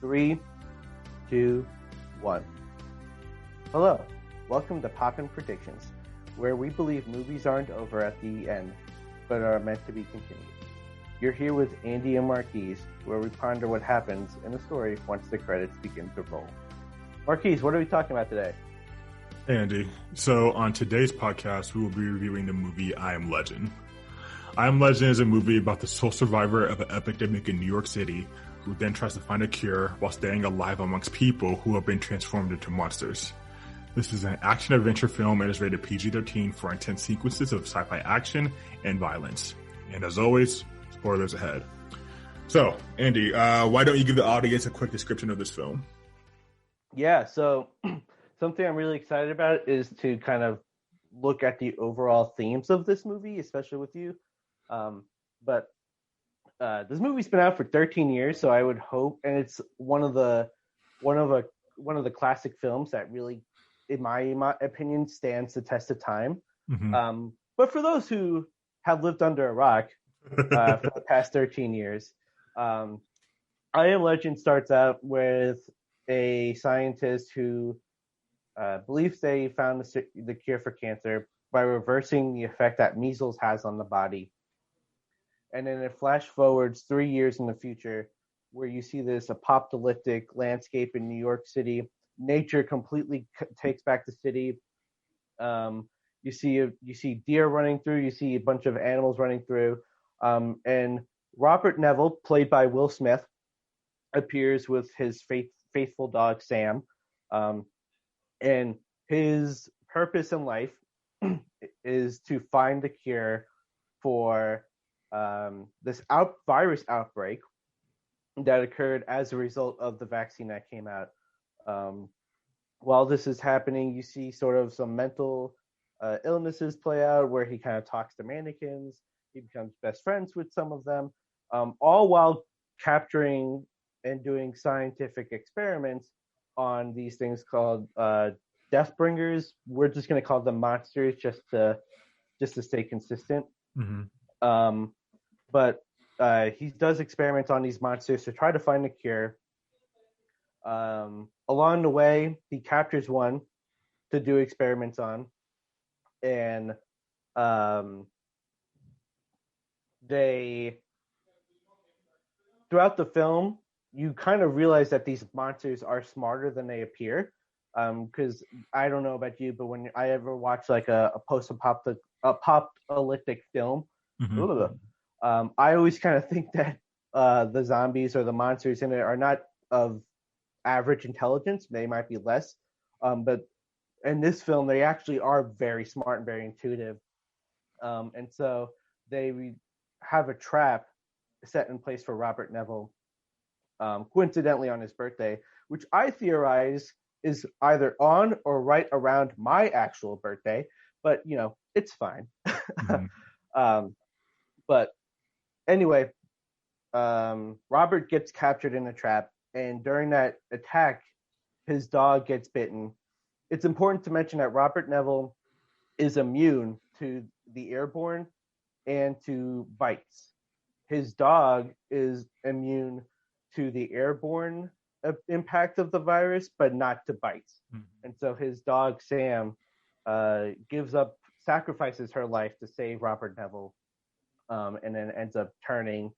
Three, two, one. Hello, welcome to Poppin Predictions, where we believe movies aren't over at the end, but are meant to be continued. You're here with Andy and Marqueze, where we ponder what happens in a story once the credits begin to roll. Marqueze, what are we talking about today? Hey Andy. So on today's podcast, we will be reviewing the movie I Am Legend. I Am Legend is a movie about the sole survivor of an epidemic in New York City who then tries to find a cure while staying alive amongst people who have been transformed into monsters. This is an action-adventure film and is rated PG-13 for intense sequences of sci-fi action and violence. And as always, spoilers ahead. So, Andy, why don't you give the audience a quick description of this film? Yeah, so something I'm really excited about is to kind of look at the overall themes of this movie, especially with you. But this movie's been out for 13 years, so I would hope, and it's one of the classic films that really, in my opinion, stands the test of time. Mm-hmm. But for those who have lived under a rock for the past 13 years, I Am Legend starts out with a scientist who believes they found the cure for cancer by reversing the effect that measles has on the body. And then it flash forwards 3 years in the future, where you see this apocalyptic landscape in New York City. Nature completely takes back the city. You see deer running through. You see a bunch of animals running through. And Robert Neville, played by Will Smith, appears with his faithful dog Sam. And his purpose in life is to find the cure for this virus outbreak that occurred as a result of the vaccine that came out. While this is happening, you see sort of some mental illnesses play out where he kind of talks to mannequins. He becomes best friends with some of them, all while capturing and doing scientific experiments on these things called Deathbringers. We're just going to call them monsters just to stay consistent. Mm-hmm. But he does experiments on these monsters to try to find a cure. Along the way, he captures one to do experiments on, and throughout the film, you kind of realize that these monsters are smarter than they appear. Because I don't know about you, but when I ever watch like a post-apocalyptic film, Mm-hmm. I always kind of think that the zombies or the monsters in it are not of average intelligence. They might be less. But in this film, they actually are very smart and very intuitive. And so they have a trap set in place for Robert Neville, coincidentally on his birthday, which I theorize is either on or right around my actual birthday. But, it's fine. Mm-hmm. But anyway, Robert gets captured in a trap, and during that attack, his dog gets bitten. It's important to mention that Robert Neville is immune to the airborne and to bites. His dog is immune to the airborne impact of the virus, but not to bites. Mm-hmm. And so his dog, Sam, sacrifices her life to save Robert Neville. And then ends up turning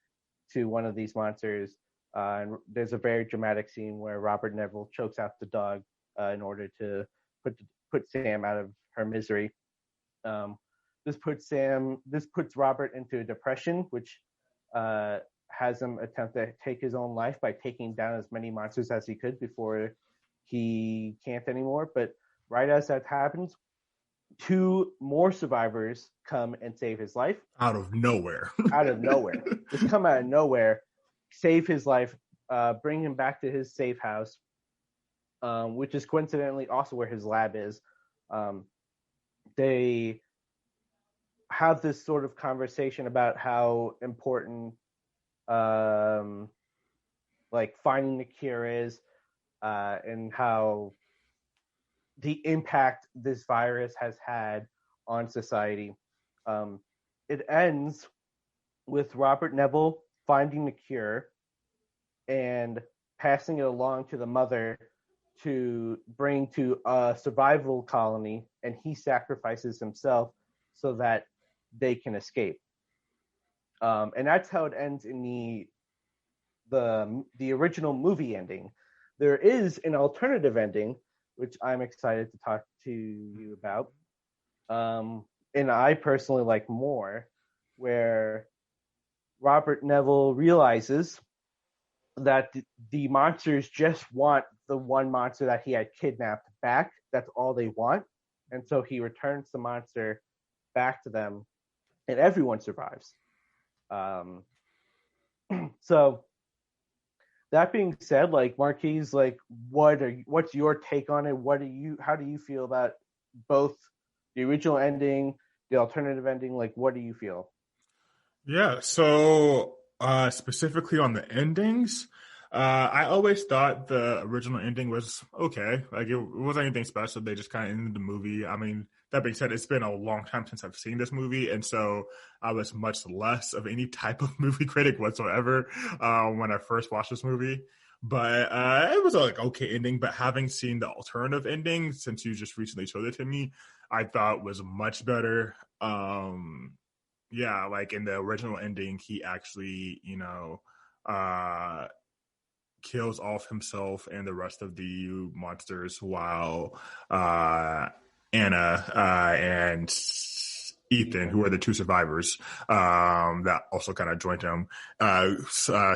to one of these monsters. And there's a very dramatic scene where Robert Neville chokes out the dog in order to put Sam out of her misery. This puts Robert into a depression, which has him attempt to take his own life by taking down as many monsters as he could before he can't anymore. But right as that happens, 2 more survivors come and save his life. Out of nowhere. Just come out of nowhere, save his life, bring him back to his safe house, which is coincidentally also where his lab is. They have this sort of conversation about how important like finding the cure is, and how the impact this virus has had on society. It ends with Robert Neville finding the cure and passing it along to the mother to bring to a survival colony, and he sacrifices himself so that they can escape. And that's how it ends in the original movie ending. There is an alternative ending, which I'm excited to talk to you about. And I personally like more, where Robert Neville realizes that the monsters just want the one monster that he had kidnapped back. That's all they want. And so he returns the monster back to them, and everyone survives. So that being said, like, Marquise, like, what's your take on it? How do you feel about both the original ending, the alternative ending? Like, what do you feel? Yeah, so specifically on the endings, I always thought the original ending was okay. Like, it wasn't anything special. They just kind of ended the movie. I mean, that being said, it's been a long time since I've seen this movie, and so I was much less of any type of movie critic whatsoever when I first watched this movie. But it was a, like, okay ending. But having seen the alternative ending, since you just recently showed it to me, I thought was much better. Yeah, like in the original ending, he actually, kills off himself and the rest of the monsters, while Anna and Ethan, who are the two survivors that also kind of joined him,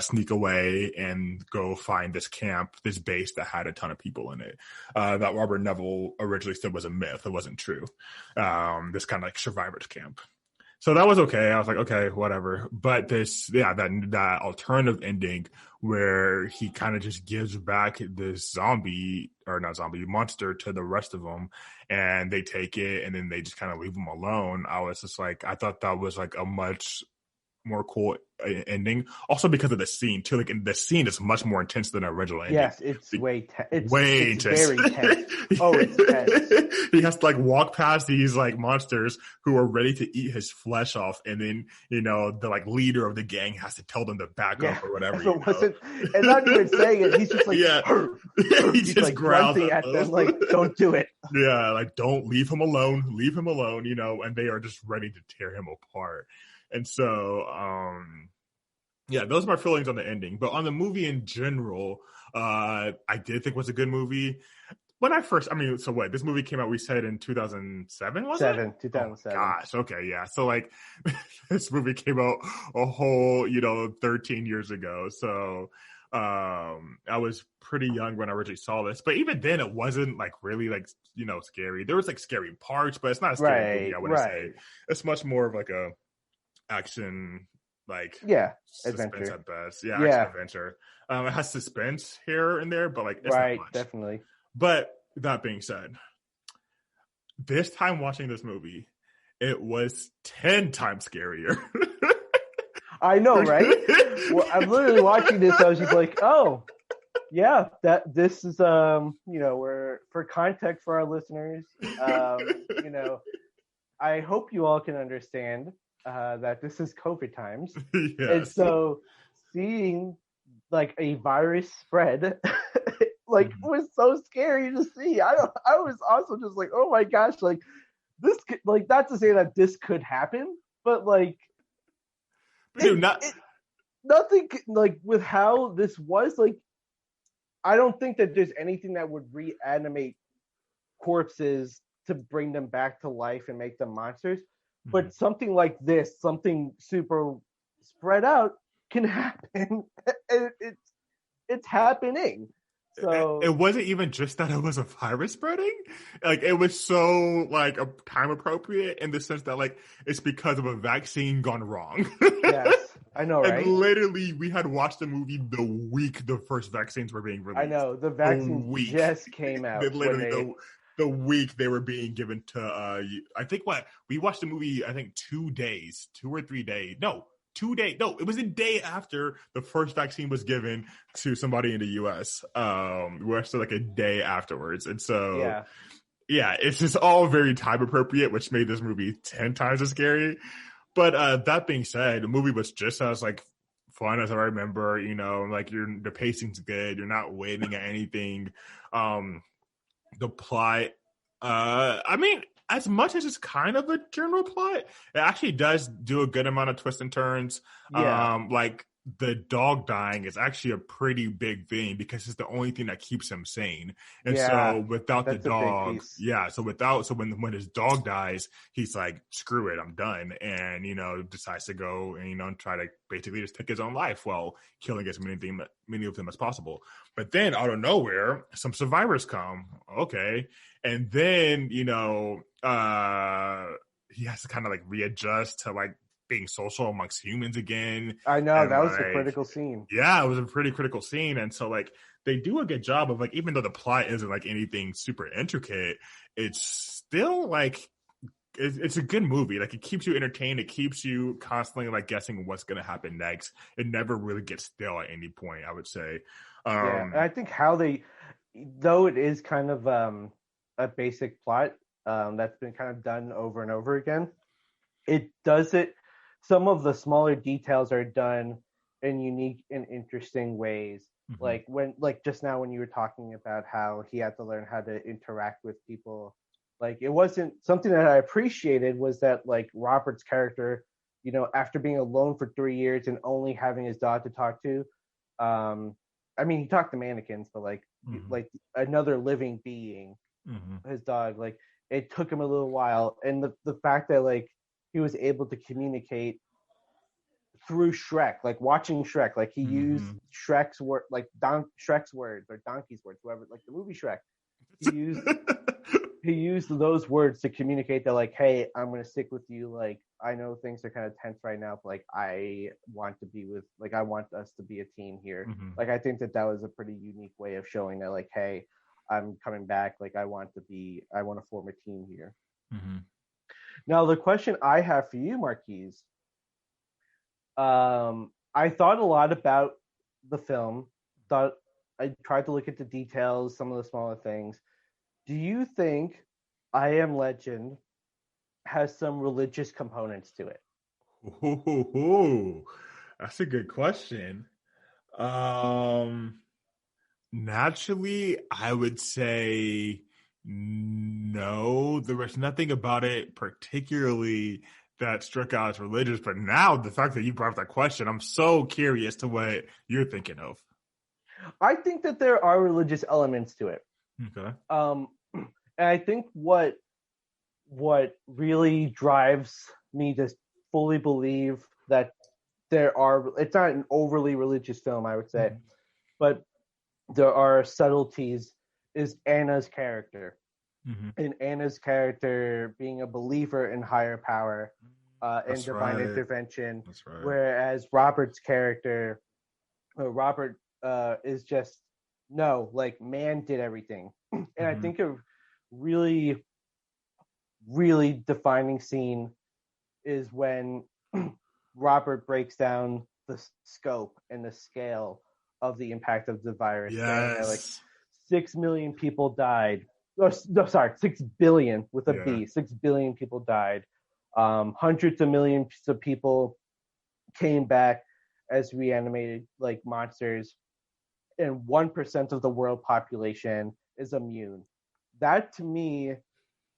sneak away and go find this camp, this base that had a ton of people in it, that Robert Neville originally said was a myth. It wasn't true. This kind of like survivors camp. So that was okay. I was like, okay, whatever. But that alternative ending where he kind of just gives back this monster to the rest of them, and they take it, and then they just kind of leave him alone. I was just like, I thought that was like a much more cool ending. Also because of the scene too. Like, the scene is much more intense than the original ending. Yes, it's way intense. Very tense. Oh, it's tense. He has to like walk past these like monsters who are ready to eat his flesh off, and then the like leader of the gang has to tell them to back up or whatever. And not even saying it, he's just like, he just like grunting at them like, don't do it. Yeah, like, don't leave him alone, and they are just ready to tear him apart. And so, those are my feelings on the ending. But on the movie in general, I did think it was a good movie. When this movie came out, we said in 2007, was it? 2007. Oh, gosh, okay, yeah. So, like, this movie came out a whole, 13 years ago. So, I was pretty young when I originally saw this. But even then, it wasn't, like, really, like, scary. There was, like, scary parts, but it's not a scary movie, I wouldn't say. It's much more of, like, a action, like, suspense adventure at best. Action adventure. It has suspense here and there, but like, it's not much. Definitely. But that being said, this time watching this movie, it was 10 times scarier. I know, right? Well, I'm literally watching this. I was just like, oh, yeah, this is we're, for context for our listeners, I hope you all can understand that this is COVID times. Yes. And so seeing like a virus spread like was so scary to see. I was also just like, oh my gosh, like this could, like, not to say that this could happen, but like nothing like with how this was, like, I don't think that there's anything that would reanimate corpses to bring them back to life and make them monsters. But something like this, something super spread out, can happen. It's happening. So it wasn't even just that it was a virus spreading. Like, it was so like a time appropriate in the sense that like it's because of a vaccine gone wrong. Yes, I know, right? And literally, we had watched the movie the week the first vaccines were being released. I know, the vaccine just came out. The week they were being given to, I think we watched the movie, I think 2 or 3 days. No, 2 days. No, it was a day after the first vaccine was given to somebody in the U.S. We're actually like a day afterwards. And so, yeah, it's just all very time appropriate, which made this movie 10 times as scary. But that being said, the movie was just as like fun as I remember. Like the pacing's good. You're not waiting at anything. The plot, I mean, as much as it's kind of a general plot, it actually does do a good amount of twists and turns. Yeah. Like the dog dying is actually a pretty big thing because it's the only thing that keeps him sane. And Yeah. so without the That's a big dog, piece. yeah. So when his dog dies, he's like, screw it, I'm done, and decides to go and try to basically just take his own life while killing as many of them as possible. But then out of nowhere, some survivors come. Okay, and then he has to kind of like readjust to like being social amongst humans again. I know, And that was a like, critical scene. yeah, it was a pretty critical scene. And so like they do a good job of like, even though the plot isn't like anything super intricate, it's still like it's a good movie. Like it keeps you entertained. It keeps you constantly like guessing what's going to happen next. It never really gets stale at any point, I would say. Yeah, and I think how though it is kind of a basic plot that's been kind of done over and over again, it does it. Some of the smaller details are done in unique and interesting ways. Mm-hmm. Like just now when you were talking about how he had to learn how to interact with people, like it wasn't something that I appreciated was that like Robert's character, after being alone for 3 years and only having his dog to talk to, I mean he talked to mannequins, but Mm-hmm. like another living being, Mm-hmm. his dog, like it took him a little while, and the fact that like he was able to communicate through Shrek, like watching Shrek, like he used Mm-hmm. Shrek's word, like Shrek's words or Donkey's words, whoever, like the movie Shrek. He used he used those words to communicate that, like, hey, I'm gonna stick with you. Like, I know things are kind of tense right now, but like, I want to be with, like, I want us to be a team here. Mm-hmm. Like, I think that was a pretty unique way of showing that, like, hey, I'm coming back. Like, I want to form a team here. Mm-hmm. Now, the question I have for you, Marquise, I thought a lot about the film. Thought I tried to look at the details, some of the smaller things. Do you think I Am Legend has some religious components to it? Ooh, that's a good question. Um, Naturally, I would say no. There was nothing about it particularly that struck out as religious. But now, the fact that you brought up that question, I'm so curious to what you're thinking of. I think that there are religious elements to it. Okay. And I think what really drives me to fully believe that it's not an overly religious film, I would say, Mm-hmm. but there are subtleties, is Anna's character. Mm-hmm. And Anna's character being a believer in higher power and That's divine right. intervention, That's right. whereas Robert's character, Robert, is just no, like man did everything. And I Mm-hmm. think a really, really defining scene is when Robert breaks down the scope and the scale of the impact of the virus, saying that like Yes. 6 million people died. No, sorry, 6 billion with a Yeah. B. 6 billion people died. Hundreds of millions of people came back as reanimated like monsters, and 1% of the world population is immune. That to me,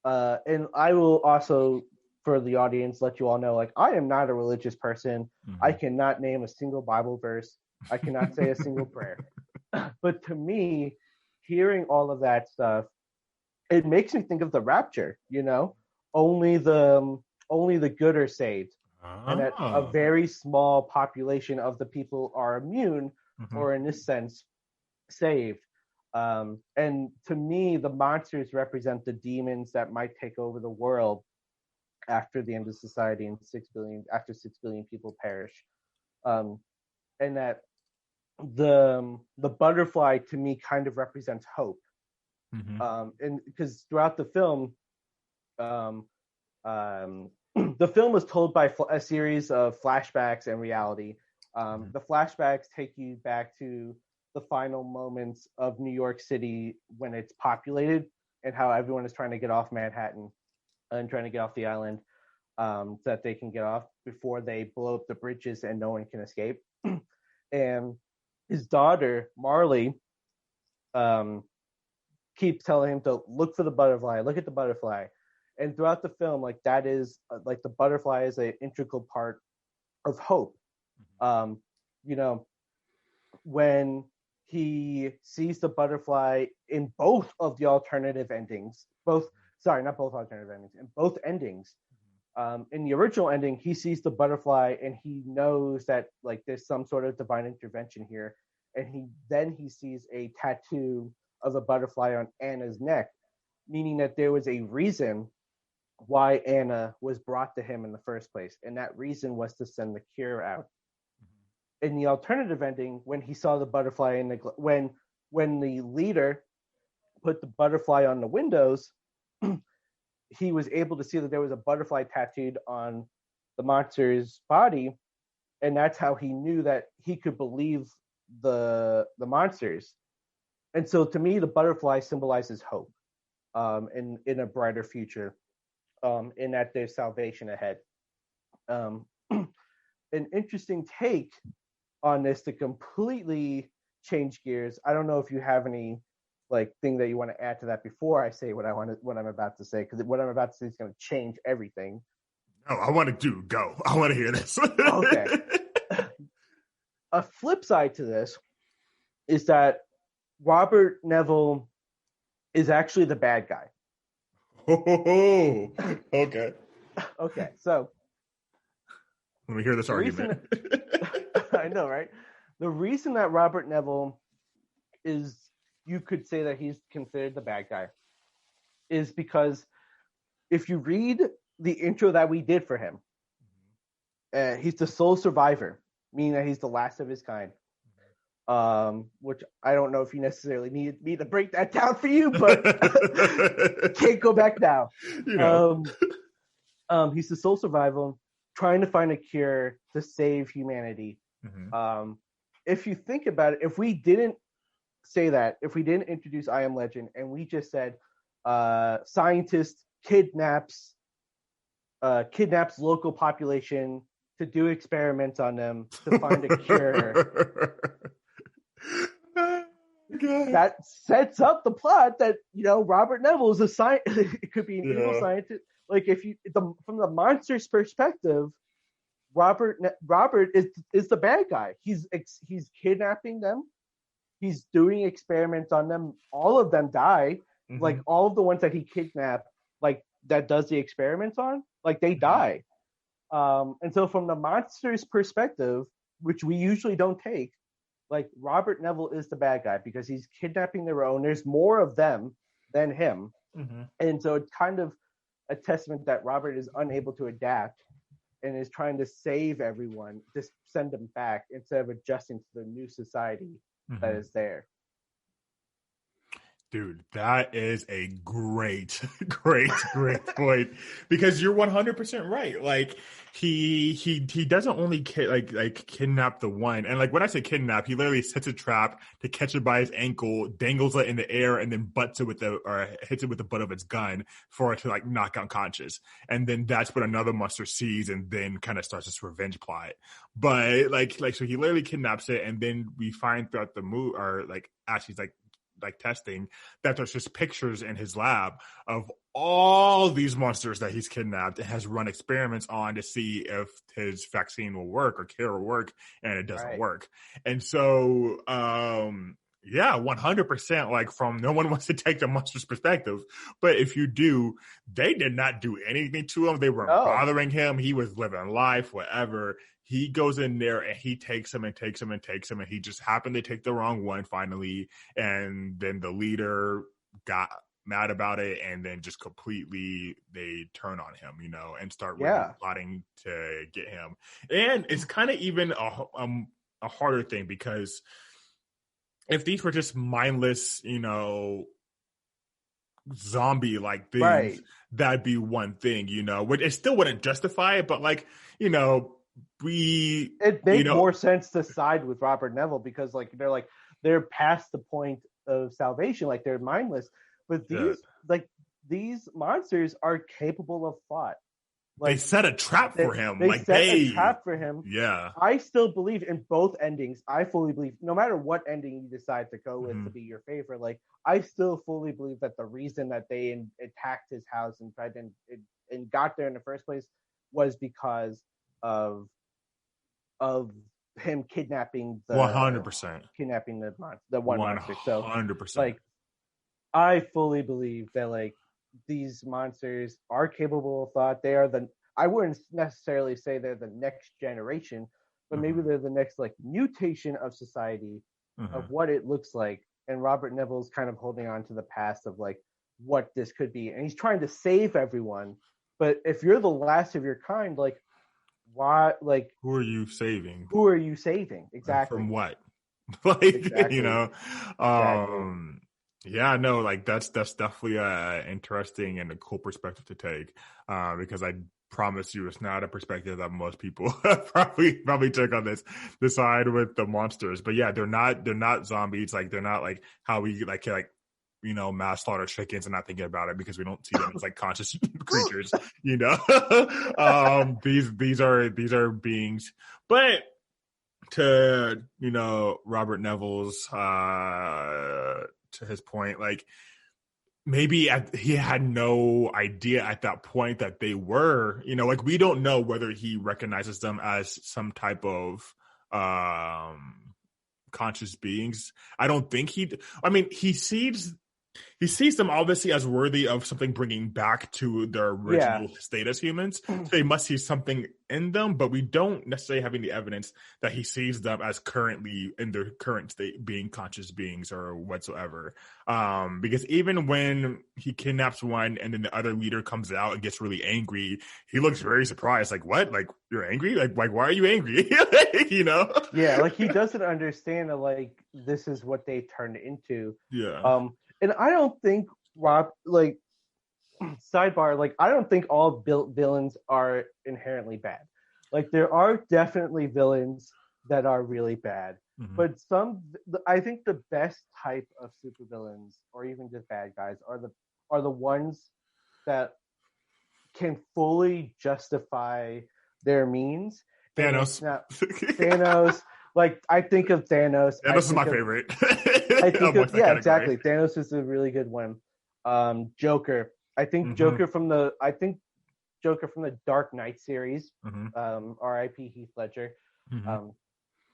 and I will also, for the audience, let you all know, like, I am not a religious person. I Mm-hmm. cannot name a single Bible verse. I cannot say a single prayer. But to me, hearing all of that stuff, it makes me think of the rapture. Only the good are saved, and that a Ah. very small population of the people are immune, Mm-hmm. or in this sense, saved. And to me, the monsters represent the demons that might take over the world after the end of society and 6 billion after 6 billion people perish. Um, and that the butterfly to me kind of represents hope. Mm-hmm. And because throughout the film, um, um, the film was told by a series of flashbacks and reality. Mm-hmm. The flashbacks take you back to the final moments of New York City when it's populated, and how everyone is trying to get off Manhattan and trying to get off the island, so that they can get off before they blow up the bridges and no one can escape. and his daughter Marley keeps telling him to look for the butterfly, look at the butterfly. And throughout the film, like that is like the butterfly is an integral part of hope. You know, when he sees the butterfly in both of the alternative endings, not both alternative endings, in both endings. In the original ending, he sees the butterfly and he knows that like there's some sort of divine intervention here, and he sees a tattoo of a butterfly on Anna's neck, meaning that there was a reason why Anna was brought to him in the first place, and that reason was to send the cure out. In the alternative ending, when he saw the butterfly in the when the leader put the butterfly on the windows, he was able to see that there was a butterfly tattooed on the monster's body, and that's how he knew that he could believe the monsters. And so, to me, the butterfly symbolizes hope, in a brighter future, in that there's salvation ahead. An interesting take on this to completely change gears. I don't know if you have any like thing that you want to add to that before I say what I'm about to say, because what I'm about to say is going to change everything. No, I want to go. I want to hear this. Okay. A flip side to this is that Robert Neville is actually the bad guy. Oh, okay. Okay, so let me hear this argument. I know, right? The reason that Robert Neville is, you could say that he's considered the bad guy, is because if you read the intro that we did for him, he's the sole survivor, meaning that he's the last of his kind. Which I don't know if you necessarily need me to break that down for you, but can't go back now. You know. He's the sole survivor, trying to find a cure to save humanity. If you think about it, if we didn't say that, if we didn't introduce I Am Legend, and we just said scientist kidnaps local population to do experiments on them to find a cure. That sets up the plot that, Robert Neville is a scientist. It could be an evil scientist. Like from the monster's perspective, Robert is the bad guy. He's kidnapping them. He's doing experiments on them. All of them die. Like all of the ones that he kidnapped, like that does the experiments on, like they die. And so from the monster's perspective, which we usually don't take, like Robert Neville is the bad guy because he's kidnapping their own. There's more of them than him. And so it's kind of a testament that Robert is unable to adapt and is trying to save everyone, just send them back instead of adjusting to the new society that is there. Dude, that is a great point, because you're 100% right. Like he doesn't only kidnap the one, and like when I say kidnap, he literally sets a trap to catch it by his ankle, dangles it in the air, and then hits it with the butt of its gun for it to like knock unconscious. And then that's what another monster sees, and then kind of starts this revenge plot. But so he literally kidnaps it, and then we find throughout the movie, or like as he's like testing, that there's just pictures in his lab of all these monsters that he's kidnapped and has run experiments on to see if his vaccine will work or cure will work, and it doesn't work. And so 100%, like, from no one wants to take the monster's perspective, but if you do, they did not do anything to him. They weren't bothering him. He was living life, whatever. He goes in there and he takes him, and he just happened to take the wrong one finally. And then the leader got mad about it, and then just completely they turn on him, and start really plotting to get him. And it's kind of even a harder thing, because if these were just mindless, zombie like things, that'd be one thing, it still wouldn't justify it, but it makes more sense to side with Robert Neville, because they're past the point of salvation, like they're mindless, but these monsters are capable of thought. They set a trap for him. They set a trap for him. Yeah. I still believe in both endings. I fully believe, no matter what ending you decide to go with to be your favorite, like I still fully believe that the reason that they attacked his house and tried to and got there in the first place was because of him kidnapping the 100%. kidnapping the one monster. So 100%. like I fully believe that like these monsters are capable of thought. They are I wouldn't necessarily say they're the next generation, but maybe they're the next like mutation of society of what it looks like. And Robert Neville's kind of holding on to the past of like what this could be. And he's trying to save everyone. But if you're the last of your kind, like why like who are you saving? Who are you saving? Exactly. From what? Like exactly. You know. Exactly. Yeah, no, like that's definitely interesting and a cool perspective to take, because I promise you, it's not a perspective that most people probably took on this side with the monsters. But yeah, they're not zombies. Like they're not like how we like mass slaughter chickens and not thinking about it because we don't see them as like conscious creatures. You know, these are beings, but. To Robert Neville's to his point, like maybe he had no idea at that point that they were, like we don't know whether he recognizes them as some type of conscious beings. I don't think he sees them obviously as worthy of something bringing back to their original state as humans. So they must see something in them, but we don't necessarily have any evidence that he sees them as currently in their current state being conscious beings or whatsoever. Because even when he kidnaps one and then the other leader comes out and gets really angry, he looks very surprised. Like, what? Like, you're angry? Like why are you angry? Yeah, like he doesn't understand that like this is what they turned into. Yeah. And I don't think like sidebar, like I don't think all villains are inherently bad. Like there are definitely villains that are really bad, but I think the best type of supervillains or even just bad guys are the ones that can fully justify their means. Thanos. Thanos. Like I think of Thanos. Thanos is my favorite. Exactly. Thanos is a really good one. Joker. I think Joker from the Dark Knight series. R.I.P. Heath Ledger.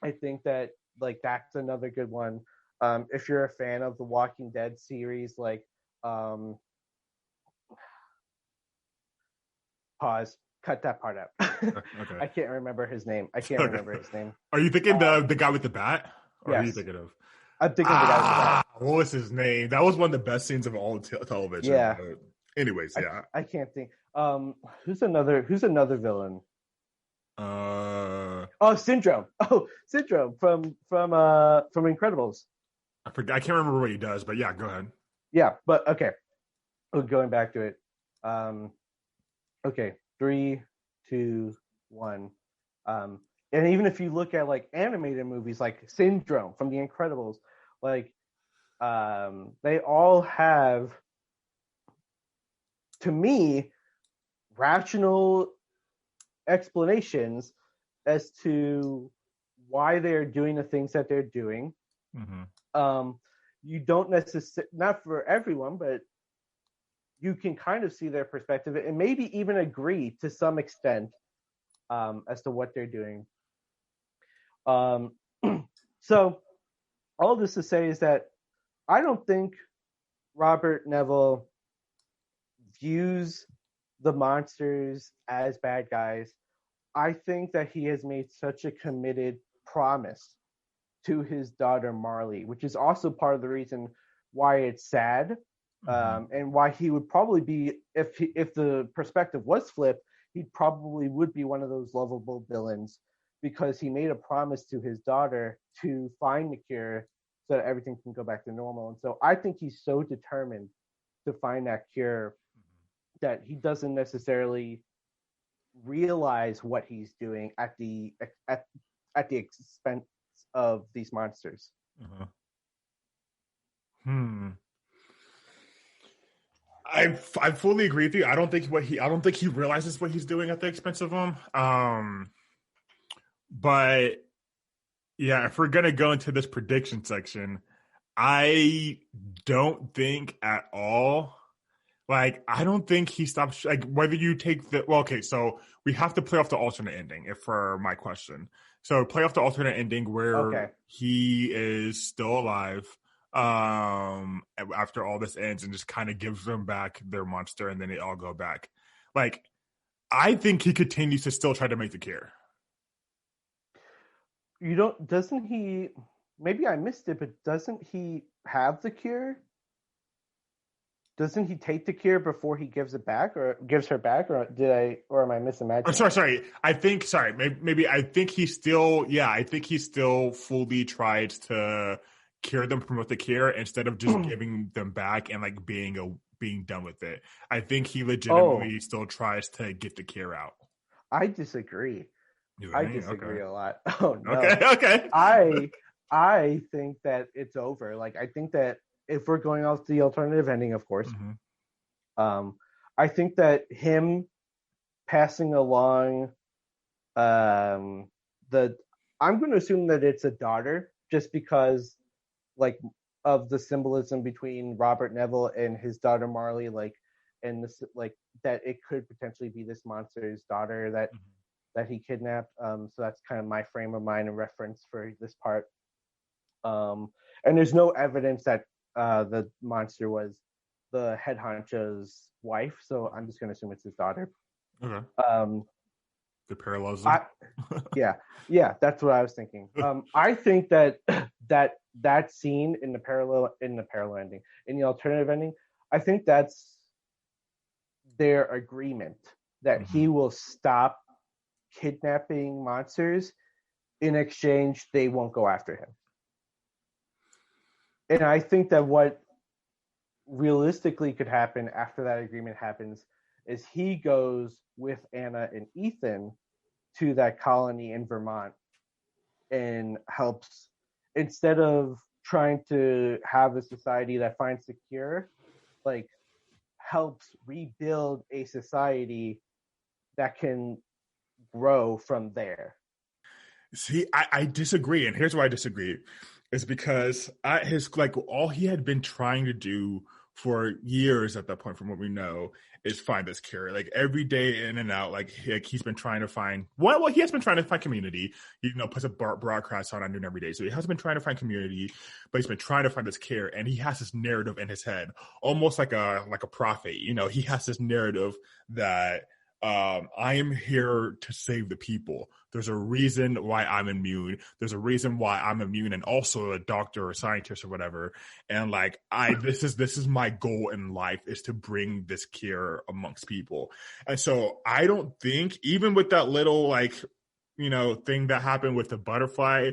I think that like that's another good one. If you're a fan of the Walking Dead series, like pause. Cut that part out. Okay. I can't remember his name. Are you thinking the guy with the bat? Or yes. Are you thinking of? I'm thinking of the guy with the bat. What was his name? That was one of the best scenes of all television. Yeah. Anyways, yeah. I can't think. Who's another villain? Syndrome. Syndrome from Incredibles. I forgot. I can't remember what he does, but yeah, go ahead. Yeah, but okay. Going back to it. Okay. 3, 2, 1. And even if you look at like animated movies like Syndrome from The Incredibles, like they all have, to me, rational explanations as to why they're doing the things that they're doing. You don't necessarily, not for everyone, but you can kind of see their perspective and maybe even agree to some extent as to what they're doing. So all this to say is that I don't think Robert Neville views the monsters as bad guys. I think that he has made such a committed promise to his daughter Marley, which is also part of the reason why it's sad. And why he would probably be, if the perspective was flipped, he probably would be one of those lovable villains because he made a promise to his daughter to find the cure so that everything can go back to normal. And so I think he's so determined to find that cure that he doesn't necessarily realize what he's doing at the expense of these monsters. I fully agree with you. I don't think he realizes what he's doing at the expense of him. But yeah, if we're gonna go into this prediction section, I don't think at all. Like, I don't think he stops. Like, whether you take the okay, so we have to play off the alternate ending. If for my question, so play off the alternate ending where he is still alive, after all this ends, and just kind of gives them back their monster, and then they all go back. Like, I think he continues to still try to make the cure. Doesn't he? Maybe I missed it, but doesn't he have the cure? Doesn't he take the cure before he gives it back, or gives her back, or am I misimagining? Sorry. I think he still, I think he still fully tried to cure them, promote the cure instead of just giving them back and like being done with it. I think he legitimately still tries to get the cure out. I disagree. I disagree a lot. Oh no. Okay. I think that it's over. Like, I think that if we're going off the alternative ending, of course, I think that him passing along I'm going to assume that it's a daughter, just because, like, of the symbolism between Robert Neville and his daughter Marley, like, and this, like, that it could potentially be this monster's daughter that he kidnapped. So that's kind of my frame of mind and reference for this part. And there's no evidence that the monster was the head honcho's wife, so I'm just going to assume it's his daughter. Okay. The parallelism. Yeah, that's what I was thinking. I think that scene in the parallel ending, in the alternative ending, I think that's their agreement that he will stop kidnapping monsters. In exchange, they won't go after him. And I think that what realistically could happen after that agreement happens is he goes with Anna and Ethan to that colony in Vermont and helps, instead of trying to have a society that finds the cure, like, helps rebuild a society that can grow from there. See, I disagree, and here's why I disagree. Is because all he had been trying to do for years at that point, from what we know, is find this cure. Like, every day in and out, like he's been trying to find. Well, he has been trying to find community. He, puts a broadcast on noon every day, so he has been trying to find community. But he's been trying to find this cure, and he has this narrative in his head, almost like a prophet. He has this narrative that I am here to save the people. There's a reason why I'm immune. There's a reason why I'm immune, and also a doctor or scientist or whatever. And like, this is my goal in life, is to bring this cure amongst people. And so I don't think, even with that little thing that happened with the butterfly,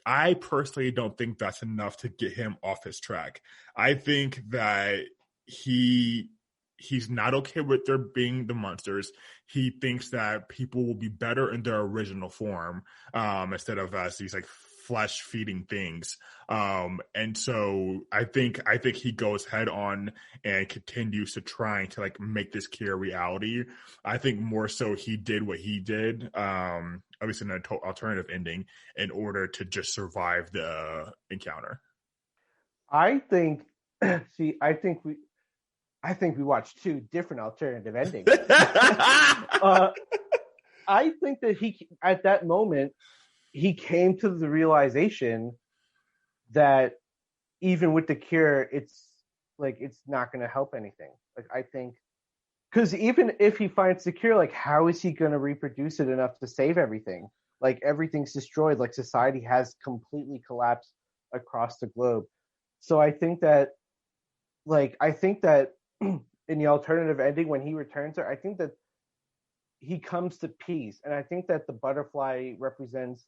I personally don't think that's enough to get him off his track. I think that he's not okay with there being the monsters. He thinks that people will be better in their original form, instead of as these like flesh feeding things. And so I think he goes head on and continues to trying to like make this cure reality. I think more so he did what he did, obviously in an alternative ending, in order to just survive the encounter. I think we watched two different alternative endings. I think that he, at that moment, he came to the realization that even with the cure, it's not going to help anything. Like, I think, because even if he finds the cure, like, how is he going to reproduce it enough to save everything? Like, everything's destroyed. Like, society has completely collapsed across the globe. So I think that in the alternative ending, when he returns her, I think that he comes to peace, and I think that the butterfly represents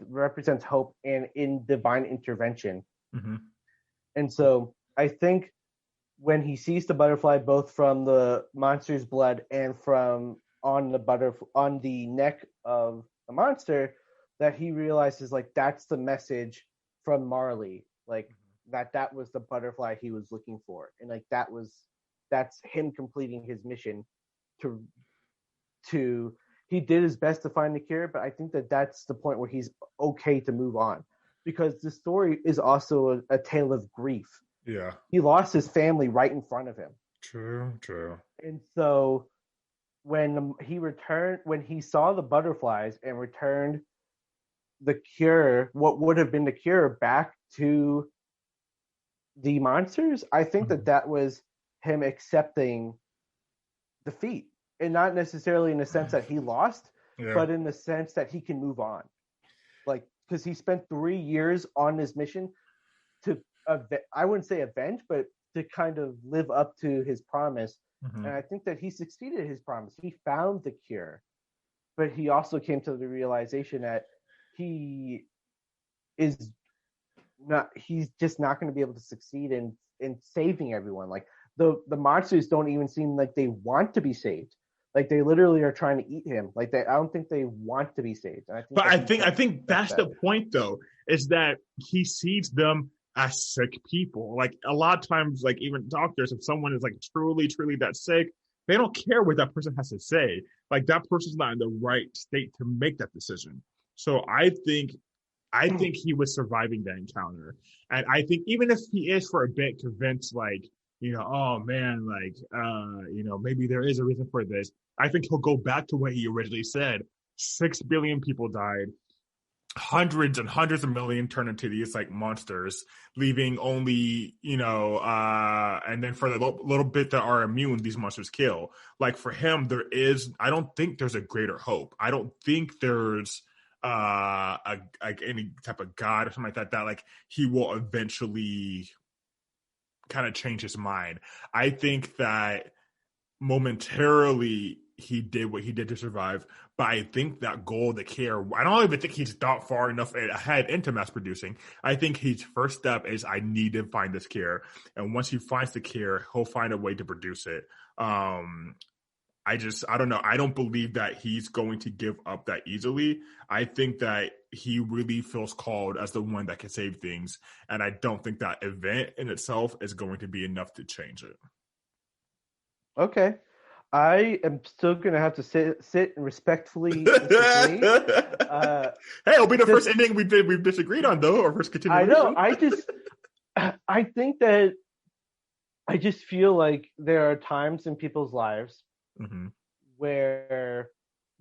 represents hope and in divine intervention. Mm-hmm. And so I think when he sees the butterfly, both from the monster's blood and from on the neck of the monster, that he realizes, like, that's the message from Marley. Like, that was the butterfly he was looking for, and like that's him completing his mission to he did his best to find the cure, but I think that's the point where he's okay to move on, because the story is also a tale of grief. Yeah. He lost his family right in front of him. True. And so when he saw the butterflies and returned the cure, what would have been the cure, back to the monsters, I think that was him accepting defeat. And not necessarily in the sense that he lost, but in the sense that he can move on. Like, because he spent 3 years on this mission to, I wouldn't say avenge, but to kind of live up to his promise. And I think that he succeeded in his promise. He found the cure, but he also came to the realization that he's just not going to be able to succeed in saving everyone. Like, the monsters don't even seem like they want to be saved. Like, they literally are trying to eat him. Like, I don't think they want to be saved. And I think that's the point, though, is that he sees them as sick people. Like, a lot of times, like, even doctors, if someone is like truly that sick, they don't care what that person has to say. Like, that person's not in the right state to make that decision. So I think he was surviving that encounter. And I think even if he is for a bit convinced, like, oh man, like, maybe there is a reason for this, I think he'll go back to what he originally said. 6 billion people died. Hundreds and hundreds of millions turned into these like monsters, leaving only, and then for the little bit that are immune, these monsters kill. Like, for him, I don't think there's a greater hope. I don't think there's any type of God or something like that like he will eventually kind of change his mind. I think that momentarily he did what he did to survive, but I think that goal, the care, I don't even think he's thought far enough ahead into mass producing. I think his first step is, I need to find this cure, and once he finds the cure, he'll find a way to produce it. I don't know. I don't believe that he's going to give up that easily. I think that he really feels called as the one that can save things. And I don't think that event in itself is going to be enough to change it. Okay. I am still going to have to sit and respectfully disagree. Hey, it'll be the first ending we've disagreed on, though, or first continuation. I know. I think that I just feel like there are times in people's lives where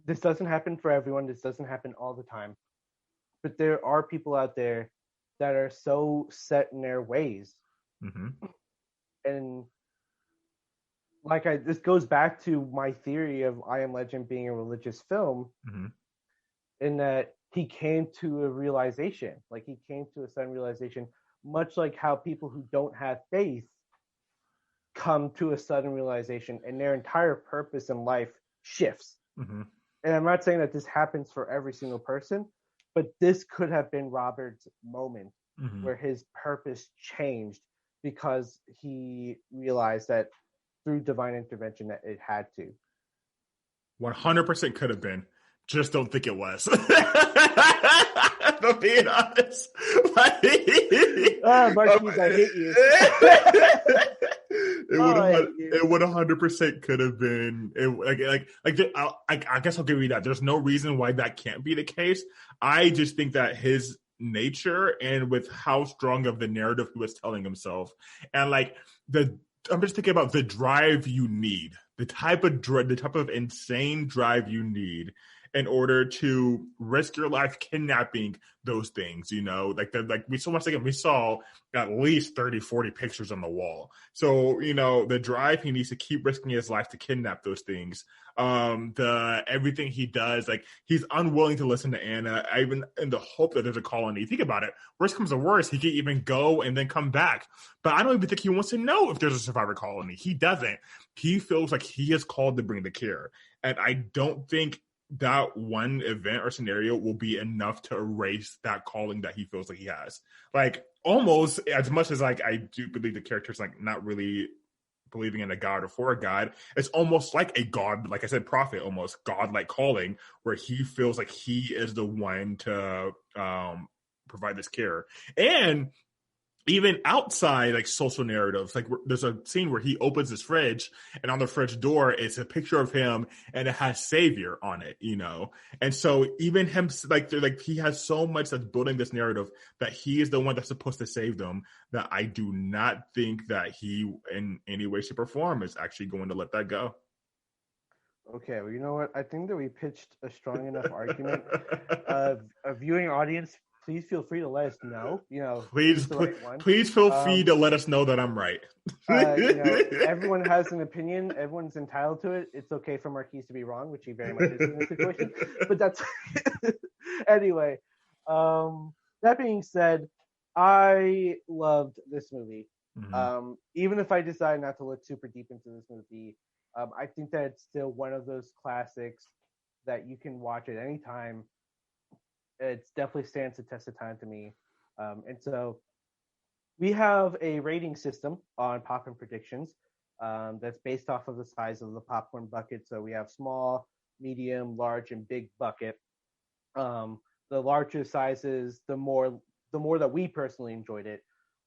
this doesn't happen for everyone. This doesn't happen all the time. But there are people out there that are so set in their ways. And this goes back to my theory of I Am Legend being a religious film, in that he came to a realization. Like, he came to a sudden realization, much like how people who don't have faith come to a sudden realization and their entire purpose in life shifts. And I'm not saying that this happens for every single person, but this could have been Robert's moment where his purpose changed because he realized that through divine intervention that it had to. 100% could have been. Just don't think it was. But being honest, Marqueze, I hate you. It would 100% could have been. I guess I'll give you that. There's no reason why that can't be the case. I just think that his nature, and with how strong of the narrative he was telling himself, and like I'm just thinking about the drive you need, the type of insane drive you need in order to risk your life kidnapping those things, we saw at least 30, 40 pictures on the wall. So, the drive he needs to keep risking his life to kidnap those things. Everything he does, like, he's unwilling to listen to Anna, even in the hope that there's a colony. Think about it. Worst comes to worst, he can even go and then come back. But I don't even think he wants to know if there's a survivor colony. He doesn't. He feels like he is called to bring the cure. And I don't think that one event or scenario will be enough to erase that calling that he feels like he has. Like, almost as much as like I do believe the character's like not really believing in a god or for a god, it's almost like a god, like I said, prophet, almost god-like calling, where he feels like he is the one to provide this cure. And even outside like social narratives, like there's a scene where he opens his fridge and on the fridge door it's a picture of him and it has savior on it, and so even him, like he has so much that's building this narrative that he is the one that's supposed to save them, that I do not think that he in any way shape or form is actually going to let that go. Okay, well, you know what? I think that we pitched a strong enough argument. A viewing audience, please feel free to let us know. Please feel free to let us know that I'm right. Everyone has an opinion. Everyone's entitled to it. It's okay for Marqueze to be wrong, which he very much is in this situation. But that's anyway. That being said, I loved this movie. Mm-hmm. Even if I decide not to look super deep into this movie, I think that it's still one of those classics that you can watch at any time. It definitely stands the test of time to me. And so we have a rating system on Poppin predictions that's based off of the size of the popcorn bucket. So we have small, medium, large, and big bucket. The larger sizes, the more that we personally enjoyed it.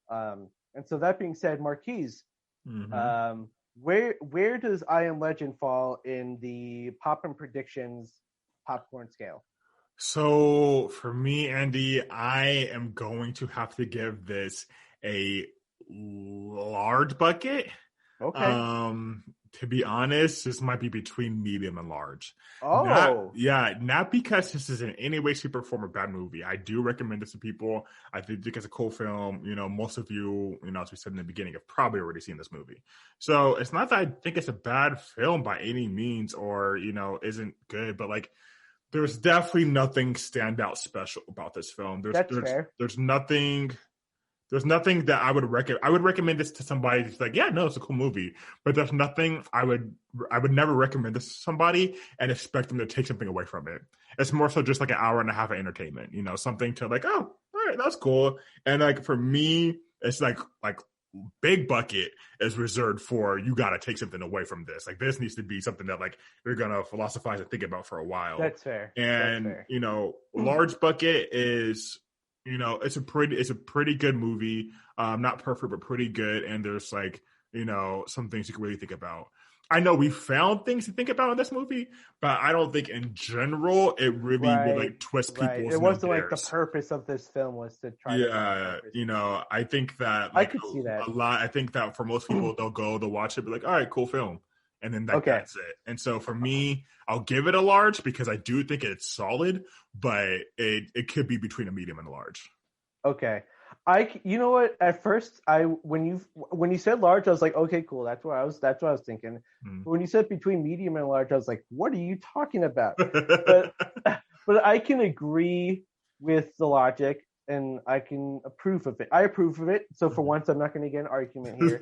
And so that being said, Marqueze, mm-hmm. Where does I Am Legend fall in the Poppin predictions popcorn scale? So for me, Andy, I am going to have to give this a large bucket. Okay. To be honest, this might be between medium and large. Oh. Not because this is in any way, shape, or form a bad movie. I do recommend this to people. I think it's a cool film. Most of you, as we said in the beginning, have probably already seen this movie. So it's not that I think it's a bad film by any means or, isn't good, but like, there's definitely nothing standout special about this film. That's fair. There's nothing that I would recommend. I would recommend this to somebody who's like, yeah, no, it's a cool movie. But there's nothing I would never recommend this to somebody and expect them to take something away from it. It's more so just like an hour and a half of entertainment, something to like, oh, all right, that's cool. And like for me, it's like big bucket is reserved for you got to take something away from this. Like this needs to be something that like you're gonna philosophize and think about for a while. That's fair. And That's fair. Large bucket is it's a pretty good movie. Not perfect, but pretty good. And there's like some things you can really think about. I know we found things to think about in this movie, but I don't think in general it really would like twist people's. It wasn't like the purpose of this film was to try. I think that I could see that a lot. I think that for most people, they'll watch it, be like, all right, cool film, and then that's it. And so for me, I'll give it a large because I do think it's solid, but it could be between a medium and a large. Okay. You know what? At first, when you said large, I was like, okay, cool. That's what I was thinking. But when you said between medium and large, I was like, what are you talking about? but I can agree with the logic, and I can approve of it. I approve of it. So for once, I'm not going to get an argument here.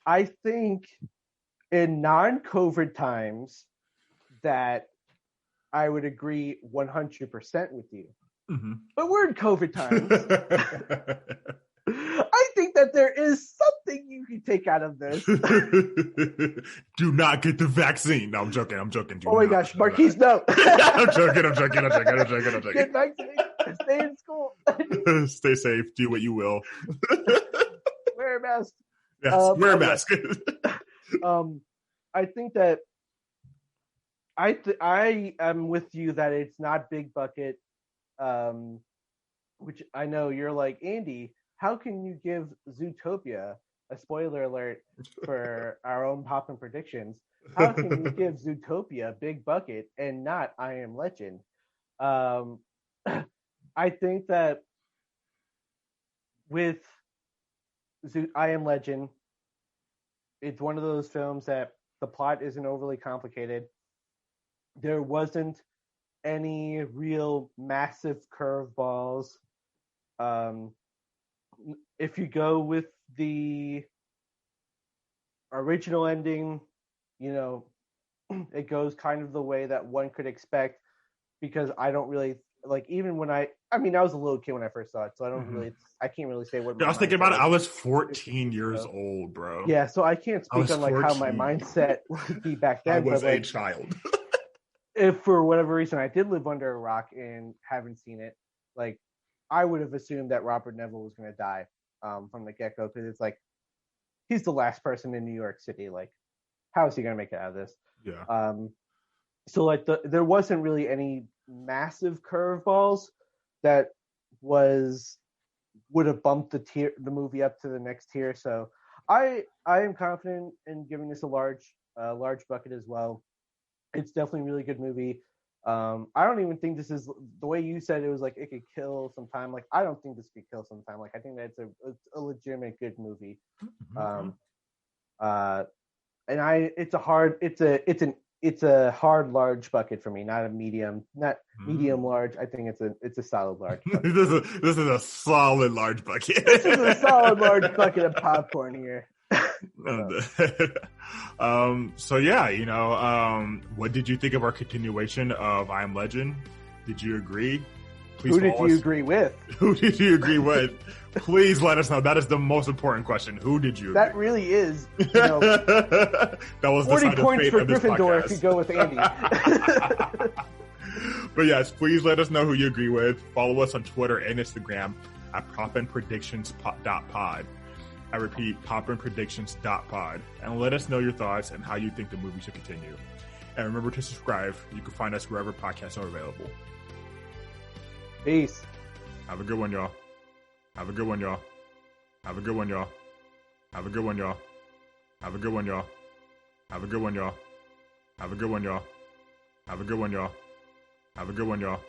I think in non-COVID times that I would agree 100% with you. Mm-hmm. But we're in COVID times. I think that there is something you can take out of this. Do not get the vaccine. No, I'm joking. Oh my gosh, Marqueze, no. I'm joking. Get vaccinated. Stay in school. Stay safe. Do what you will. Wear a mask. Yes, wear a mask. I think that I am with you that it's not big bucket. Which I know you're like, Andy, how can you give Zootopia, a spoiler alert for our own Poppin predictions, how can you give Zootopia a big bucket and not I Am Legend? I think that with I Am Legend, it's one of those films that the plot isn't overly complicated. There wasn't any real massive curveballs. If you go with the original ending, it goes kind of the way that one could expect, because I don't really like, even when I was a little kid when I first saw it, so I can't really say what. I was thinking about it. I was 14 years old, bro. Yeah, so I can't speak on like 14. How my mindset would be back then. I was a child. If for whatever reason I did live under a rock and haven't seen it, like I would have assumed that Robert Neville was going to die from the get-go, because it's like he's the last person in New York City. Like, how is he going to make it out of this? Yeah. So like there wasn't really any massive curveballs that would have bumped the movie up to the next tier. So I am confident in giving this a large bucket as well. It's definitely a really good movie. I don't even think this is, the way you said it was like it could kill some time. Like, I don't think this could kill some time. Like, I think that it's a legitimate good movie. And it's a hard large bucket for me, not a medium, not medium large. I think it's a solid large bucket. This is a solid large bucket. This is a solid large bucket of popcorn here. So yeah, what did you think of our continuation of I Am Legend? Did you agree? Please, who did you agree with? Who did you agree with? Please let us know. That is the most important question. Who did you agree That really is. That was 40 points for Gryffindor if you go with Andy. But yes, please let us know who you agree with. Follow us on Twitter and Instagram at poppinpredictions.pod. I repeat, poppinpredictions.pod. And let us know your thoughts and how you think the movie should continue. And remember to subscribe. You can find us wherever podcasts are available. Peace. Have a good one, y'all. Have a good one, y'all. Have a good one, y'all. Have a good one, y'all. Have a good one, y'all. Have a good one, y'all. Have a good one, y'all. Have a good one, y'all. Have a good one, y'all.